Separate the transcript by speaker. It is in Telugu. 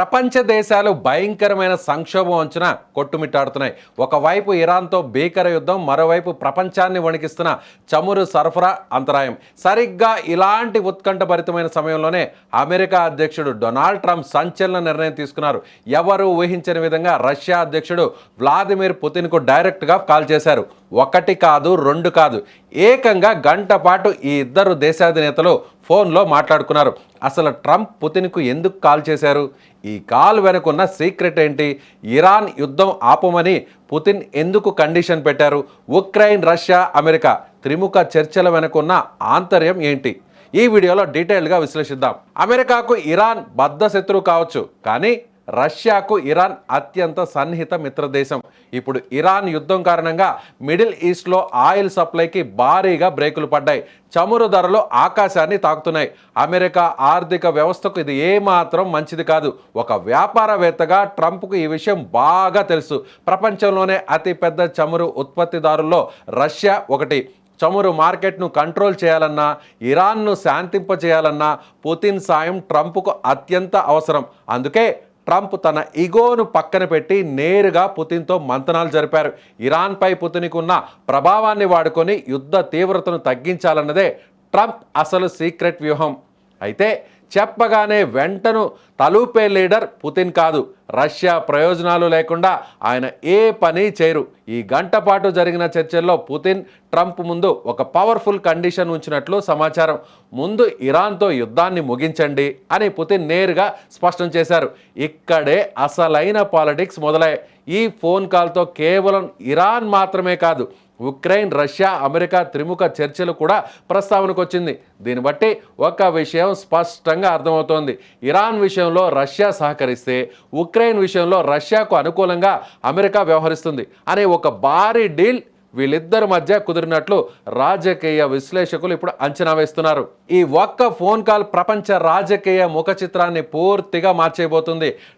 Speaker 1: ప్రపంచ దేశాలు భయంకరమైన సంక్షోభం అంచున కొట్టుమిట్టాడుతున్నాయి. ఒకవైపు ఇరాన్తో భీకర యుద్ధం, మరోవైపు ప్రపంచాన్ని వణికిస్తున్న చమురు సరఫరా అంతరాయం. సరిగ్గా ఇలాంటి ఉత్కంఠభరితమైన సమయంలోనే అమెరికా అధ్యక్షుడు డొనాల్డ్ ట్రంప్ సంచలన నిర్ణయం తీసుకున్నారు. ఎవరు ఊహించని విధంగా రష్యా అధ్యక్షుడు వ్లాదిమిర్ పుతిన్కు డైరెక్ట్గా కాల్ చేశారు. ఒకటి కాదు, రెండు కాదు, ఏకంగా గంట పాటు ఈ ఇద్దరు దేశాధినేతలు ఫోన్లో మాట్లాడుకున్నారు. అసలు ట్రంప్ పుతిన్కు ఎందుకు కాల్ చేశారు? ఈ కాల్ వెనుకున్న సీక్రెట్ ఏంటి? ఇరాన్ యుద్ధం ఆపమని పుతిన్ ఎందుకు కండిషన్ పెట్టారు? ఉక్రెయిన్, రష్యా, అమెరికా త్రిముఖ చర్చల వెనుకున్న ఆంతర్యం ఏంటి? ఈ వీడియోలో డీటెయిల్గా విశ్లేషిద్దాం. అమెరికాకు ఇరాన్ బద్ధ శత్రువు కావచ్చు, కానీ రష్యాకు ఇరాన్ అత్యంత సన్నిహిత మిత్రదేశం. ఇప్పుడు ఇరాన్ యుద్ధం కారణంగా మిడిల్ ఈస్ట్లో ఆయిల్ సప్లైకి భారీగా బ్రేకులు పడ్డాయి. చమురు ధరలు ఆకాశాన్ని తాకుతున్నాయి. అమెరికా ఆర్థిక వ్యవస్థకు ఇది ఏమాత్రం మంచిది కాదు. ఒక వ్యాపారవేత్తగా ట్రంప్కు ఈ విషయం బాగా తెలుసు. ప్రపంచంలోనే అతిపెద్ద చమురు ఉత్పత్తిదారుల్లో రష్యా ఒకటి. చమురు మార్కెట్ను కంట్రోల్ చేయాలన్నా, ఇరాన్ను శాంతింపచేయాలన్నా పుతిన్ సాయం ట్రంప్కు అత్యంత అవసరం. అందుకే ట్రంప్ తన ఇగోను పక్కన పెట్టి నేరుగా పుతిన్తో మంతనాలు జరిపారు. ఇరాన్పై పుతిన్కు ఉన్న ప్రభావాన్ని వాడుకొని యుద్ధ తీవ్రతను తగ్గించాలన్నదే ట్రంప్ అసలు సీక్రెట్ వ్యూహం. అయితే చెప్పగానే వెంటను తలూపే లీడర్ పుతిన్ కాదు. రష్యా ప్రయోజనాలు లేకుండా ఆయన ఏ పని చేయరు. ఈ గంట పాటు జరిగిన చర్చల్లో పుతిన్ ట్రంప్ ముందు ఒక పవర్ఫుల్ కండిషన్ ఉంచినట్లు సమాచారం. ముందు ఇరాన్తో యుద్ధాన్ని ముగించండి అని పుతిన్ నేరుగా స్పష్టం చేశారు. ఇక్కడే అసలైన పాలిటిక్స్ మొదలయ్యాయి. ఈ ఫోన్ కాల్తో కేవలం ఇరాన్ మాత్రమే కాదు, ఉక్రెయిన్, రష్యా, అమెరికా త్రిముఖ చర్చలు కూడా ప్రస్తావనకు వచ్చింది. దీన్ని బట్టి ఒక విషయం స్పష్టంగా అర్థమవుతోంది. ఇరాన్ విషయంలో రష్యా సహకరిస్తే ఉక్రెయిన్ విషయంలో రష్యాకు అనుకూలంగా అమెరికా వ్యవహరిస్తుంది అనే ఒక భారీ డీల్ వీళ్ళిద్దరి మధ్య కుదిరినట్లు రాజకీయ విశ్లేషకులు ఇప్పుడు అంచనా వేస్తున్నారు. ఈ ఒక్క ఫోన్ కాల్ ప్రపంచ రాజకీయ ముఖ చిత్రాన్ని పూర్తిగా మార్చేయబోతుంది.